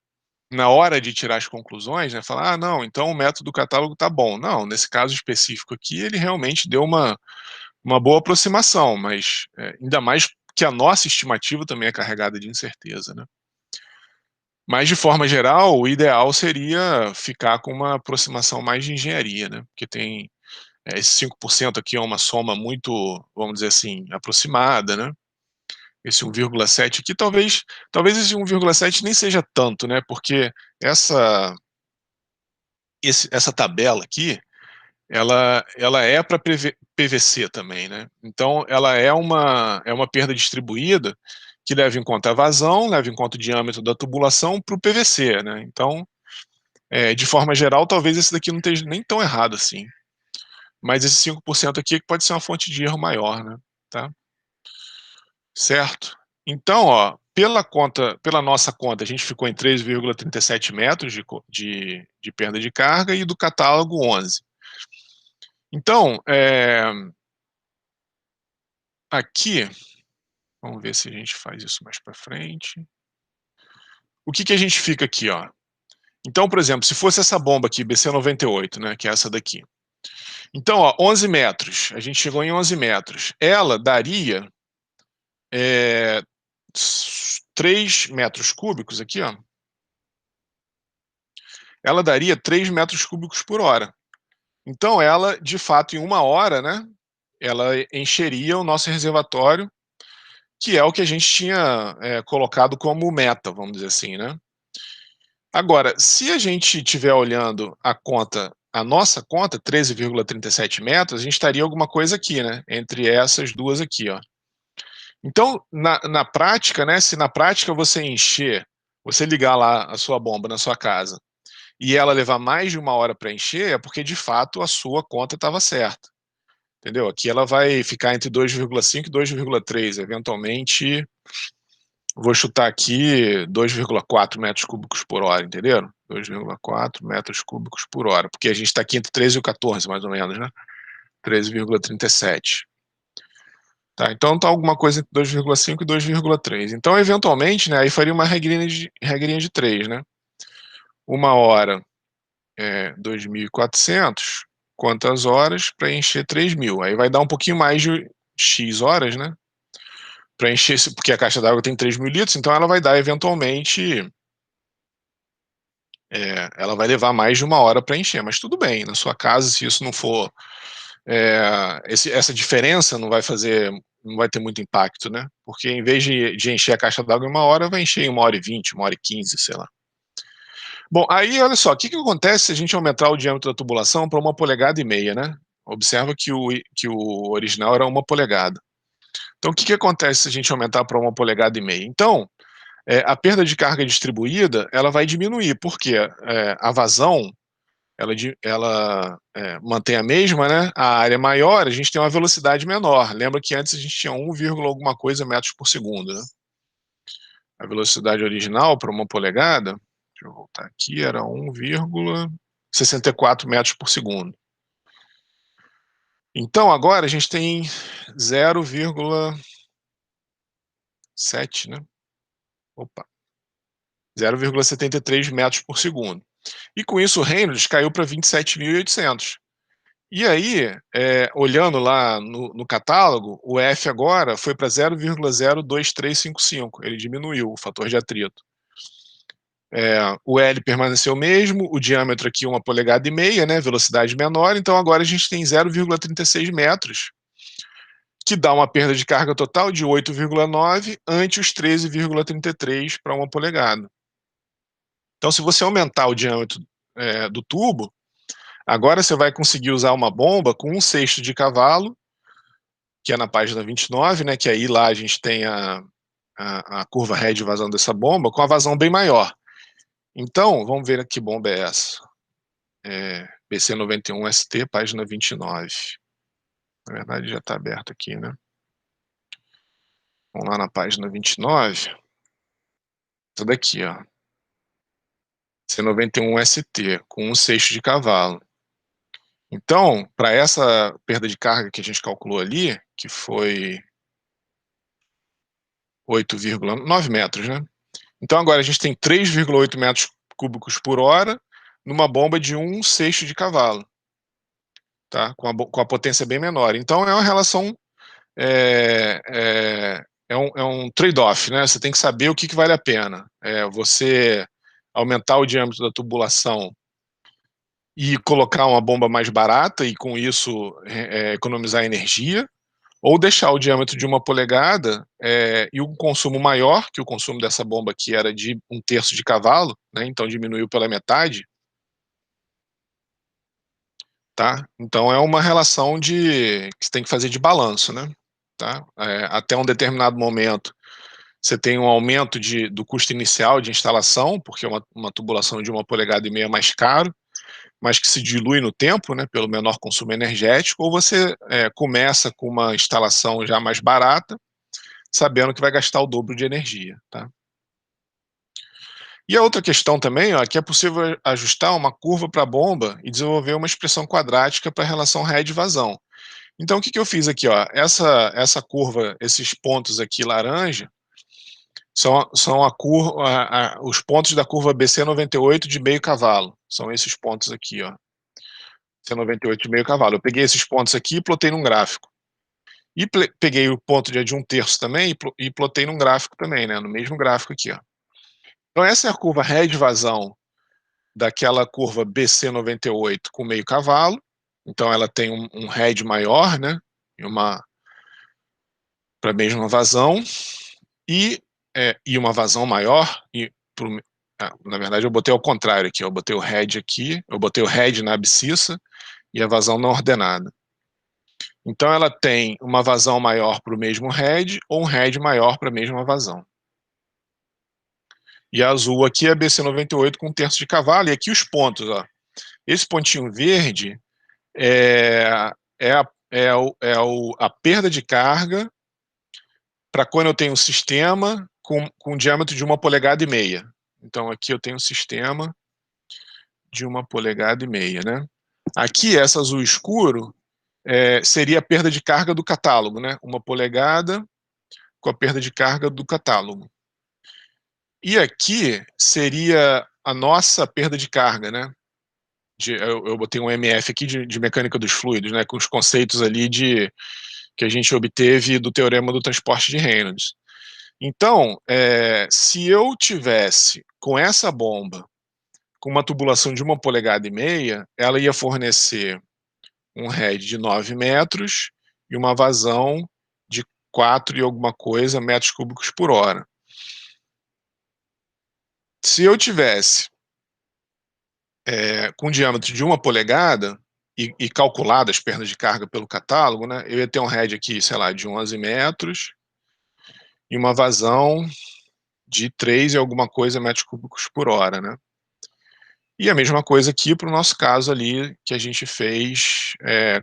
na hora de tirar as conclusões, né? Falar, ah, não, então o método do catálogo tá bom. Não, nesse caso específico aqui, ele realmente deu uma boa aproximação, mas ainda mais que a nossa estimativa também é carregada de incerteza, né? Mas, de forma geral, o ideal seria ficar com uma aproximação mais de engenharia, né? Porque tem esse 5% aqui é uma soma muito, vamos dizer assim, aproximada, né? Esse 1,7 aqui, talvez esse 1,7 nem seja tanto, né? Porque essa, essa tabela aqui, ela é para PVC também, né? Então, ela é uma perda distribuída que leva em conta a vazão, leva em conta o diâmetro da tubulação para o PVC, né? Então, de forma geral, talvez esse daqui não esteja nem tão errado assim. Mas esse 5% aqui pode ser uma fonte de erro maior, né? Tá? Certo? Então, ó, pela nossa conta, a gente ficou em 3,37 metros de perda de carga e do catálogo 11. Então, aqui, vamos ver se a gente faz isso mais para frente. O que a gente fica aqui, ó? Então, por exemplo, se fosse essa bomba aqui, BC98, né, que é essa daqui. Então, ó, 11 metros, a gente chegou em 11 metros. Ela daria 3 metros cúbicos aqui, ó. Ela daria 3 metros cúbicos por hora. Então, ela, de fato, em 1 hora, né, ela encheria o nosso reservatório, que é o que a gente tinha colocado como meta, vamos dizer assim, né? Agora, se a gente estiver olhando a nossa conta, 13,37 metros, a gente estaria alguma coisa aqui, né? Entre essas duas aqui, ó. Então, na prática, né? Se na prática você ligar lá a sua bomba na sua casa e ela levar mais de 1 hora para encher, é porque de fato a sua conta estava certa. Entendeu? Aqui ela vai ficar entre 2,5 e 2,3, eventualmente. Vou chutar aqui 2,4 metros cúbicos por hora, entenderam? 2,4 metros cúbicos por hora, porque a gente está aqui entre 13 e 14, mais ou menos, né? 13,37. Tá, então tá alguma coisa entre 2,5 e 2,3. Então, eventualmente, né, aí faria uma regrinha de 3, né? 1 hora 2.400, quantas horas para encher 3.000? Aí vai dar um pouquinho mais de X horas, né? Para encher, porque a caixa d'água tem 3.000 litros, então ela vai dar eventualmente, ela vai levar mais de 1 hora para encher, mas tudo bem, na sua casa, se isso não for, essa diferença não vai ter muito impacto, né? Porque em vez de encher a caixa d'água em 1 hora, vai encher em 1 hora e 20, 1 hora e 15, sei lá. Bom, aí olha só, o que acontece se a gente aumentar o diâmetro da tubulação para 1,5 polegadas, né? Observa que o original era 1 polegada. Então, o que acontece se a gente aumentar para 1,5 polegadas? Então, a perda de carga distribuída ela vai diminuir, porque a vazão ela mantém a mesma, né? A área é maior, a gente tem uma velocidade menor. Lembra que antes a gente tinha 1, alguma coisa metros por segundo, né? A velocidade original para 1 polegada, deixa eu voltar aqui, era 1,64 metros por segundo. Então agora a gente tem 0,7, né? Opa, 0,73 metros por segundo. E com isso o Reynolds caiu para 27.800. E aí, olhando lá no catálogo, o F agora foi para 0,02355, ele diminuiu o fator de atrito. O L permaneceu o mesmo, o diâmetro aqui 1,5 polegadas, né, velocidade menor, então agora a gente tem 0,36 metros, que dá uma perda de carga total de 8,9 ante os 13,33 para 1 polegada. Então, se você aumentar o diâmetro do tubo, agora você vai conseguir usar uma bomba com 1/6 de cavalo, que é na página 29, né, que aí lá a gente tem a curva head de vazão dessa bomba, com a vazão bem maior. Então, vamos ver que bomba é essa. BC91ST, página 29. Na verdade, já está aberto aqui, né? Vamos lá na página 29. Essa daqui, ó. C91ST, com 1/6 de cavalo. Então, para essa perda de carga que a gente calculou ali, que foi 8,9 metros, né? Então agora a gente tem 3,8 metros cúbicos por hora numa bomba de 1/6 de cavalo, tá? Com a potência bem menor. Então é uma relação, é um trade-off, né? Você tem que saber o que vale a pena. Você aumentar o diâmetro da tubulação e colocar uma bomba mais barata e com isso economizar energia, ou deixar o diâmetro de 1 polegada e o consumo maior, que o consumo dessa bomba aqui era de 1/3 de cavalo, né? Então diminuiu pela metade, tá? Então é uma relação que você tem que fazer de balanço, né? Tá? Até um determinado momento você tem um aumento do custo inicial de instalação, porque uma tubulação de 1,5 polegada é mais caro, mas que se dilui no tempo, né, pelo menor consumo energético, ou você começa com uma instalação já mais barata, sabendo que vai gastar o dobro de energia, tá? E a outra questão também, ó, que é possível ajustar uma curva para a bomba e desenvolver uma expressão quadrática para a relação head-vazão. Então, o que que eu fiz aqui, ó? Essa curva, esses pontos aqui laranja, são os pontos da curva BC98 de meio cavalo. São esses pontos aqui, ó. C98 de meio cavalo. Eu peguei esses pontos aqui e plotei num gráfico. E peguei o ponto de 1/3 também e plotei num gráfico também, né? No mesmo gráfico aqui, ó. Então, essa é a curva head-vazão daquela curva BC98 com meio cavalo. Então, ela tem um head maior, né? Para a mesma vazão. E uma vazão maior, na verdade eu botei ao contrário aqui, eu botei o head aqui, eu botei o head na abscissa e a vazão na ordenada. Então ela tem uma vazão maior para o mesmo head ou um head maior para a mesma vazão. E a azul aqui é a BC98 com 1/3 de cavalo, e aqui os pontos, ó. Esse pontinho verde a perda de carga para quando eu tenho um sistema com diâmetro de 1,5 polegadas. Então aqui eu tenho um sistema de 1,5 polegadas, né? Aqui, essa azul escuro, seria a perda de carga do catálogo, né? 1 polegada com a perda de carga do catálogo. E aqui seria a nossa perda de carga, né? Eu botei um MF aqui de mecânica dos fluidos, né? Com os conceitos ali que a gente obteve do teorema do transporte de Reynolds. Então, se eu tivesse com essa bomba com uma tubulação de 1,5 polegadas, ela ia fornecer um head de 9 metros e uma vazão de 4 e alguma coisa metros cúbicos por hora. Se eu tivesse com um diâmetro de 1 polegada e calculado as perdas de carga pelo catálogo, né, eu ia ter um head aqui, sei lá, de 11 metros e uma vazão de 3 e alguma coisa metros cúbicos por hora, né? E a mesma coisa aqui para o nosso caso ali, que a gente fez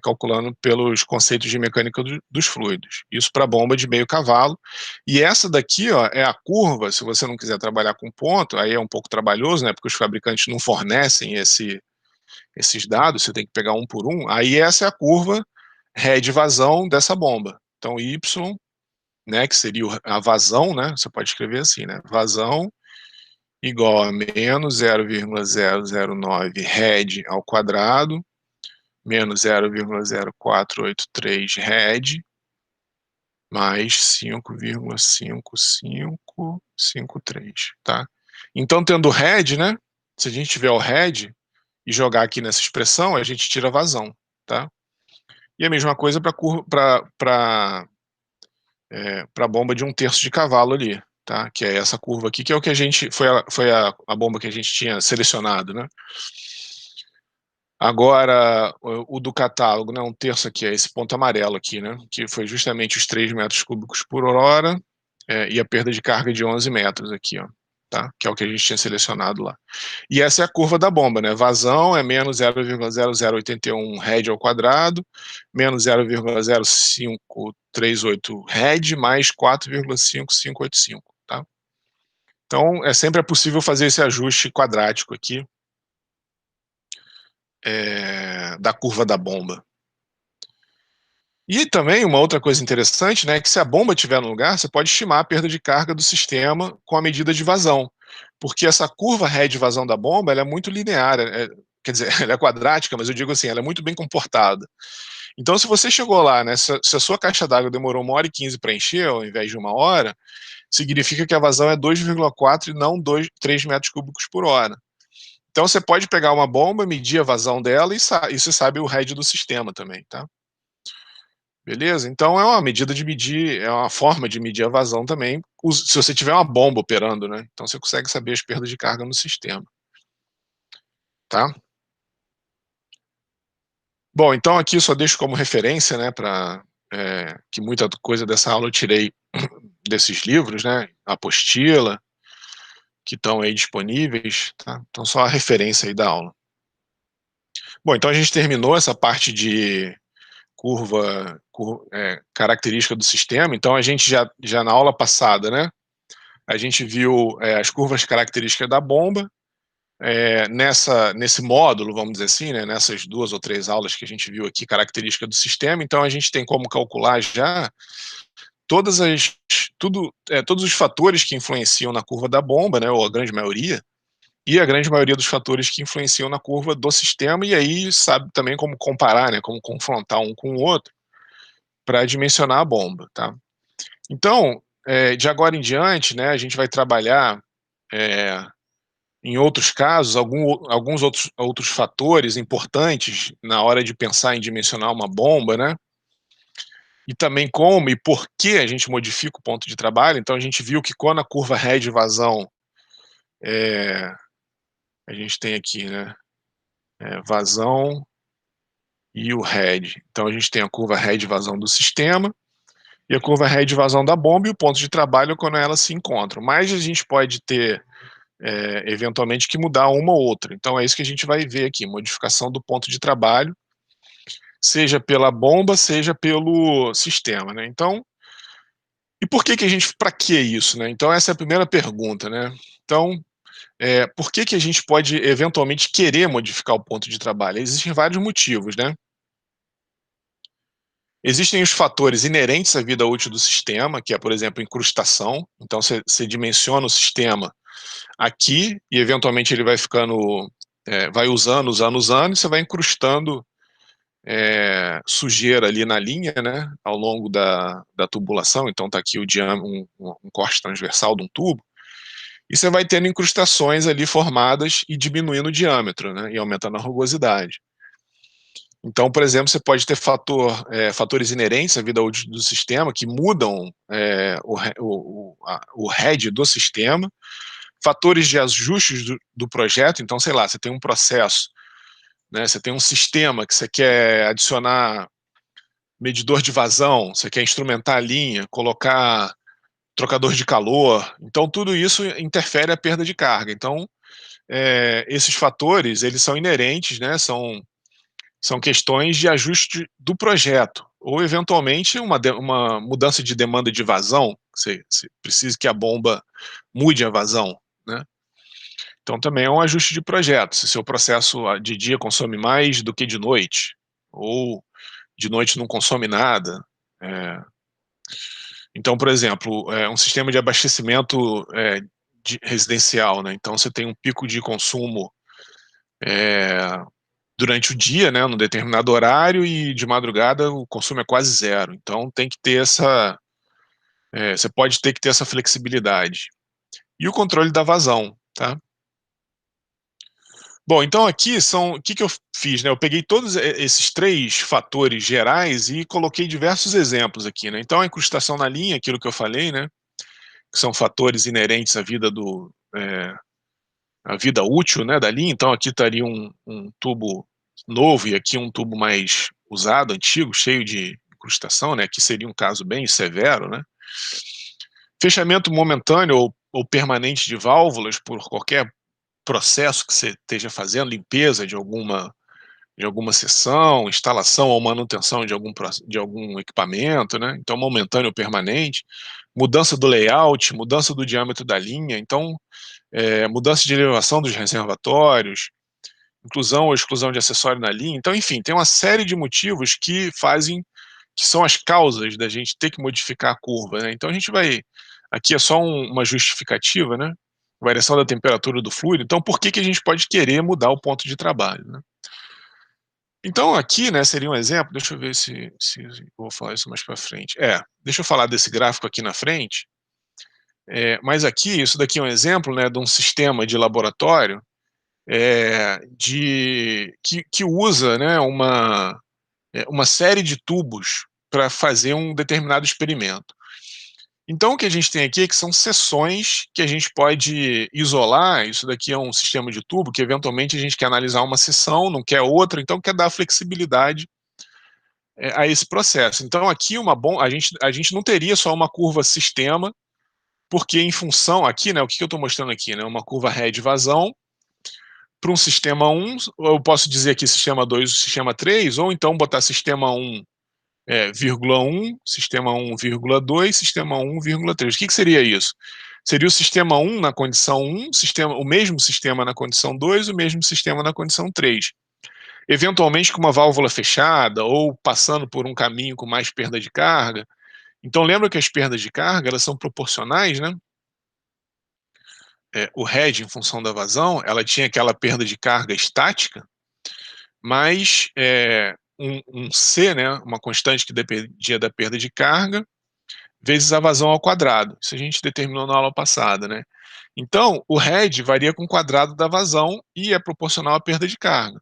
calculando pelos conceitos de mecânica dos fluidos. Isso para bomba de meio cavalo. E essa daqui, ó, é a curva, se você não quiser trabalhar com ponto, aí é um pouco trabalhoso, né, porque os fabricantes não fornecem esses dados, você tem que pegar um por um. Aí essa é a curva head vazão dessa bomba. Então Y, né, que seria a vazão, né, você pode escrever assim, né, vazão igual a menos 0,009 head ao quadrado, menos 0,0483 head, mais 5,5553, tá? Então, tendo head, né? Se a gente tiver o head e jogar aqui nessa expressão, a gente tira a vazão, tá? E a mesma coisa para a bomba de 1/3 de cavalo ali, tá? Que é essa curva aqui, que é o que a gente foi a bomba que a gente tinha selecionado, né? Agora, o do catálogo, né, 1/3 aqui, é esse ponto amarelo aqui, né? Que foi justamente os 3 metros cúbicos por hora e a perda de carga de 11 metros aqui, ó, tá? Que é o que a gente tinha selecionado lá. E essa é a curva da bomba, né? Vazão é menos 0,0081 head ao quadrado, menos 0,0538 head, mais 4,5585, tá? Então, sempre é possível fazer esse ajuste quadrático aqui da curva da bomba. E também uma outra coisa interessante, né, é que se a bomba estiver no lugar, você pode estimar a perda de carga do sistema com a medida de vazão, porque essa curva head vazão da bomba ela é muito linear, quer dizer, ela é quadrática, mas eu digo assim, ela é muito bem comportada. Então, se você chegou lá, né, se a sua caixa d'água demorou 1h15 para encher, ao invés de 1 hora, significa que a vazão é 2,4 e não 3 metros cúbicos por hora. Então, você pode pegar uma bomba, medir a vazão dela e você sabe o head do sistema também, tá? Beleza? Então é uma medida de medir, é uma forma de medir a vazão também, se você tiver uma bomba operando, né? Então você consegue saber as perdas de carga no sistema, tá? Bom, então aqui só deixo como referência, né, que muita coisa dessa aula eu tirei desses livros, né, apostila, que estão aí disponíveis, tá? Então só a referência aí da aula. Bom, então a gente terminou essa parte de característica do sistema. Então a gente já na aula passada, né, a gente viu as curvas características da bomba, nesse módulo, vamos dizer assim, né, nessas 2 ou 3 aulas que a gente viu aqui, característica do sistema. Então a gente tem como calcular já todos os fatores que influenciam na curva da bomba, né, ou a grande maioria, e a grande maioria dos fatores que influenciam na curva do sistema, e aí sabe também como comparar, né, como confrontar um com o outro, para dimensionar a bomba, tá? Então, de agora em diante, né, a gente vai trabalhar, em outros casos, alguns outros fatores importantes na hora de pensar em dimensionar uma bomba, né, e também como e por que a gente modifica o ponto de trabalho. Então a gente viu que quando a curva head vazão, a gente tem aqui, né, vazão e o head. Então a gente tem a curva head vazão do sistema e a curva head vazão da bomba, e o ponto de trabalho quando elas se encontram. Mas a gente pode ter, eventualmente, que mudar uma ou outra. Então é isso que a gente vai ver aqui, modificação do ponto de trabalho, seja pela bomba, seja pelo sistema, né? Então, e por que que a gente, para que isso, né? Então essa é a primeira pergunta, né? Então, por que que a gente pode eventualmente querer modificar o ponto de trabalho? Existem vários motivos, né? Existem os fatores inerentes à vida útil do sistema, que é, por exemplo, incrustação. Então você dimensiona o sistema aqui e eventualmente ele vai ficando, vai usando, e você vai incrustando sujeira ali na linha, né, ao longo da tubulação. Então está aqui o diâmetro, um corte transversal de um tubo, e você vai tendo incrustações ali formadas e diminuindo o diâmetro, né, e aumentando a rugosidade. Então, por exemplo, você pode ter fatores inerentes à vida útil do sistema que mudam o head do sistema, fatores de ajustes do projeto. Então, sei lá, você tem um processo, né, você tem um sistema que você quer adicionar medidor de vazão, você quer instrumentar a linha, colocar trocador de calor. Então, tudo isso interfere a perda de carga. Então, esses fatores, eles são inerentes, né, são questões de ajuste do projeto, ou eventualmente uma mudança de demanda de vazão, você precisa que a bomba mude a vazão, né? Então também é um ajuste de projeto, se seu processo de dia consome mais do que de noite, ou de noite não consome nada. Então, por exemplo, um sistema de abastecimento residencial, né? Então você tem um pico de consumo durante o dia, né, num determinado horário, e de madrugada o consumo é quase zero. Então tem que ter você pode ter que ter essa flexibilidade. E o controle da vazão, tá? Bom, então aqui o que que eu fiz, né? Eu peguei todos esses 3 fatores gerais e coloquei diversos exemplos aqui, né? Então a incrustação na linha, aquilo que eu falei, né? Que são fatores inerentes à vida a vida útil, né, da linha. Então aqui estaria um tubo novo e aqui um tubo mais usado, antigo, cheio de incrustação, né? Aqui seria um caso bem severo, né? Fechamento momentâneo ou permanente de válvulas por qualquer processo que você esteja fazendo, limpeza de alguma seção, instalação ou manutenção de algum equipamento, né? Então momentâneo ou permanente. Mudança do layout, mudança do diâmetro da linha. Então mudança de elevação dos reservatórios, inclusão ou exclusão de acessório na linha. Então, enfim, tem uma série de motivos que são as causas da gente ter que modificar a curva, né? Então a gente aqui é só uma justificativa, né? Variação da temperatura do fluido. Então, por que que a gente pode querer mudar o ponto de trabalho, né? Então aqui, né, seria um exemplo. Deixa eu ver se eu vou falar isso mais para frente. Deixa eu falar desse gráfico aqui na frente. Mas aqui, isso daqui é um exemplo, né, de um sistema de laboratório que usa, né, uma série de tubos para fazer um determinado experimento. Então o que a gente tem aqui é que são seções que a gente pode isolar. Isso daqui é um sistema de tubo que eventualmente a gente quer analisar uma seção, não quer outra, então quer dar flexibilidade a esse processo. Então aqui a gente não teria só uma curva sistema, porque em função aqui, né, o que eu estou mostrando aqui, né, uma curva head vazão para um sistema 1, eu posso dizer aqui sistema 2 ou sistema 3, ou então botar sistema 1 vírgula 1, sistema 1, vírgula 2, sistema 1, vírgula 3. O que seria isso? Seria o sistema 1 na condição 1, o mesmo sistema na condição 2, o mesmo sistema na condição 3. Eventualmente com uma válvula fechada ou passando por um caminho com mais perda de carga. Então lembra que as perdas de carga elas são proporcionais, né? O head, em função da vazão, ela tinha aquela perda de carga estática, mais um C, né, uma constante que dependia da perda de carga, vezes a vazão ao quadrado. Isso a gente determinou na aula passada, né? Então, o head varia com o quadrado da vazão e é proporcional à perda de carga.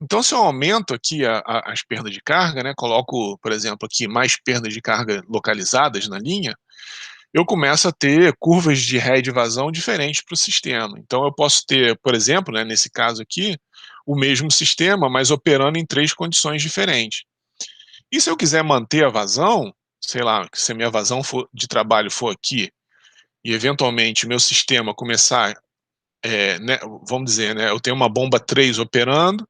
Então, se eu aumento aqui as perdas de carga, né, coloco, por exemplo, aqui mais perdas de carga localizadas na linha, eu começo a ter curvas de head e vazão diferentes para o sistema. Então, eu posso ter, por exemplo, né, nesse caso aqui, o mesmo sistema, mas operando em 3 condições diferentes. E se eu quiser manter a vazão, sei lá, se a minha vazão de trabalho for aqui, e eventualmente meu sistema começar, né, vamos dizer, né, eu tenho uma bomba 3 operando,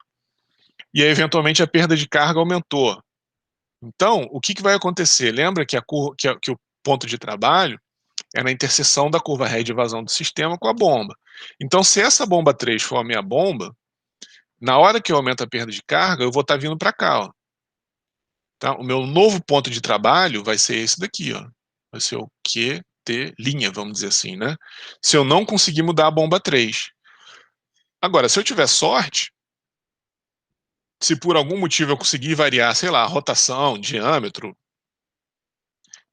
e aí eventualmente a perda de carga aumentou. Então, o que vai acontecer? Lembra que o ponto de trabalho é na interseção da curva head de vazão do sistema com a bomba. Então, se essa bomba 3 for a minha bomba, na hora que eu aumento a perda de carga, eu vou estar vindo para cá, ó. Tá? O meu novo ponto de trabalho vai ser esse daqui, ó. Vai ser o QT linha, vamos dizer assim, né? Se eu não conseguir mudar a bomba 3. Agora, se eu tiver sorte, se por algum motivo eu conseguir variar, sei lá, a rotação, diâmetro,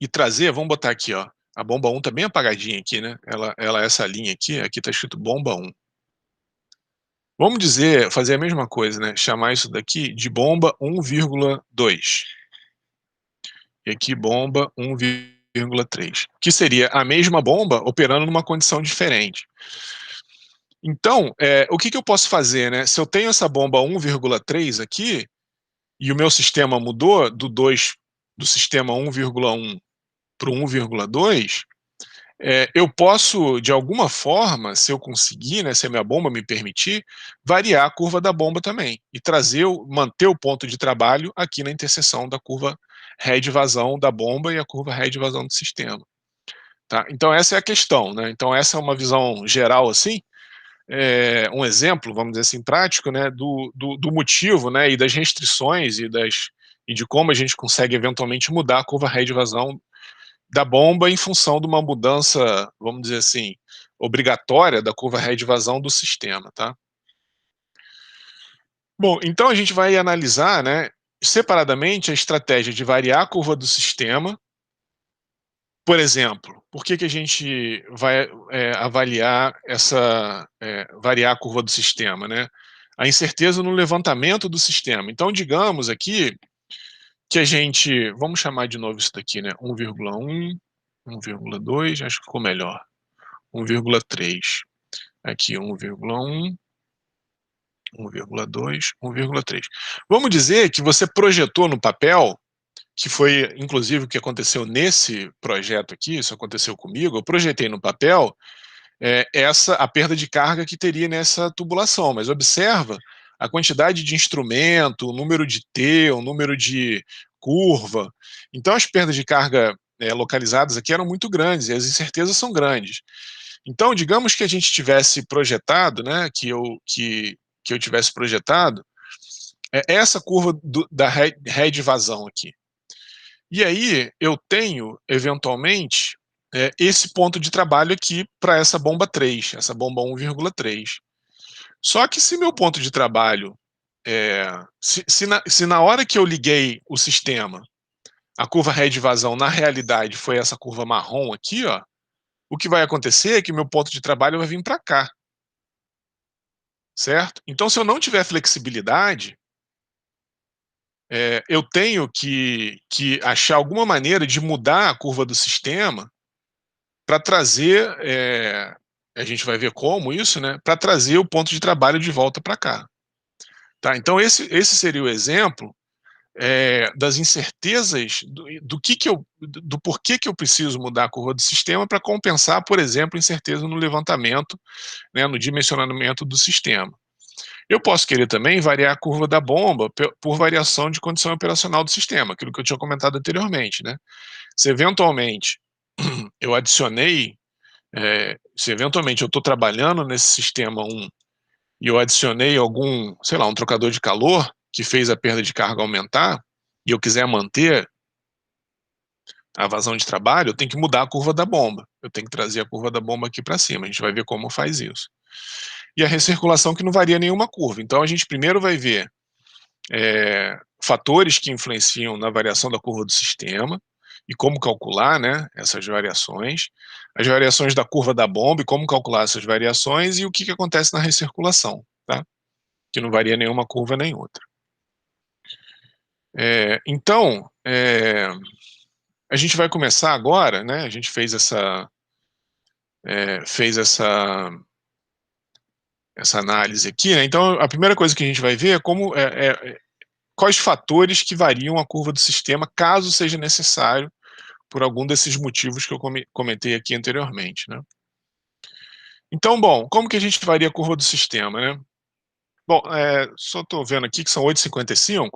e trazer, vamos botar aqui, ó. A bomba 1 tá bem apagadinha aqui, né? Ela essa linha aqui tá escrito bomba 1. Vamos dizer, fazer a mesma coisa, né? Chamar isso daqui de bomba 1,2. E aqui bomba 1,3. Que seria a mesma bomba operando numa condição diferente. Então, o que eu posso fazer, né? Se eu tenho essa bomba 1,3 aqui, e o meu sistema mudou do sistema 1,1 para o 1,2, eu posso, de alguma forma, se eu conseguir, né, se a minha bomba me permitir, variar a curva da bomba também e manter o ponto de trabalho aqui na interseção da curva head vazão da bomba e a curva head vazão do sistema. Tá? Então essa é a questão, né? Então essa é uma visão geral assim, um exemplo, vamos dizer assim, prático, né, do motivo, né, e das restrições e de como a gente consegue eventualmente mudar a curva head vazão da bomba em função de uma mudança, vamos dizer assim, obrigatória da curva head vazão do sistema, tá? Bom, então a gente vai analisar, né, separadamente a estratégia de variar a curva do sistema. Por exemplo, por que a gente vai avaliar variar a curva do sistema, né? A incerteza no levantamento do sistema. Então, digamos aqui que a gente, vamos chamar de novo isso daqui, né? 1,1, 1,2, acho que ficou melhor. 1,3. Aqui 1,1, 1,2, 1,3. Vamos dizer que você projetou no papel, que foi inclusive o que aconteceu nesse projeto aqui, isso aconteceu comigo, eu projetei no papel a perda de carga que teria nessa tubulação, mas observa a quantidade de instrumento, o número de T, o número de curva. Então as perdas de carga localizadas aqui eram muito grandes e as incertezas são grandes. Então, digamos que a gente tivesse projetado, né, que eu tivesse projetado essa curva da head vazão aqui. E aí eu tenho, eventualmente, esse ponto de trabalho aqui para essa bomba 3, essa bomba 1,3. Só que se meu ponto de trabalho, se na hora que eu liguei o sistema, a curva head vazão na realidade foi essa curva marrom aqui, ó, o que vai acontecer é que meu ponto de trabalho vai vir para cá. Certo? Então, se eu não tiver flexibilidade, eu tenho que achar alguma maneira de mudar a curva do sistema para trazer, a gente vai ver como isso, né? Para trazer o ponto de trabalho de volta para cá. Tá? Então, esse seria o exemplo das incertezas do porquê que eu preciso mudar a curva do sistema para compensar, por exemplo, incerteza no levantamento, né, no dimensionamento do sistema. Eu posso querer também variar a curva da bomba por variação de condição operacional do sistema, aquilo que eu tinha comentado anteriormente, né. Se eventualmente eu adicionei, se eventualmente eu estou trabalhando nesse sistema 1 e eu adicionei algum, sei lá, um trocador de calor que fez a perda de carga aumentar, e eu quiser manter a vazão de trabalho, eu tenho que mudar a curva da bomba. Eu tenho que trazer a curva da bomba aqui para cima. A gente vai ver como faz isso. E a recirculação que não varia nenhuma curva. Então a gente primeiro vai ver fatores que influenciam na variação da curva do sistema e como calcular, né, essas variações, as variações da curva da bomba e como calcular essas variações e o que acontece na recirculação, tá? Que não varia nenhuma curva nem outra. Então, a gente vai começar agora, né? A gente fez essa análise aqui, né? Então, a primeira coisa que a gente vai ver é quais fatores que variam a curva do sistema, caso seja necessário, por algum desses motivos que eu comentei aqui anteriormente, né? Então, bom, como que a gente varia a curva do sistema, né? Bom, só estou vendo aqui que são 8h55.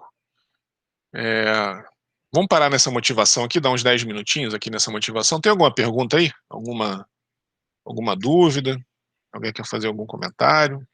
Vamos parar nessa motivação aqui, dar uns 10 minutinhos aqui nessa motivação. Tem alguma pergunta aí? Alguma dúvida? Alguém quer fazer algum comentário?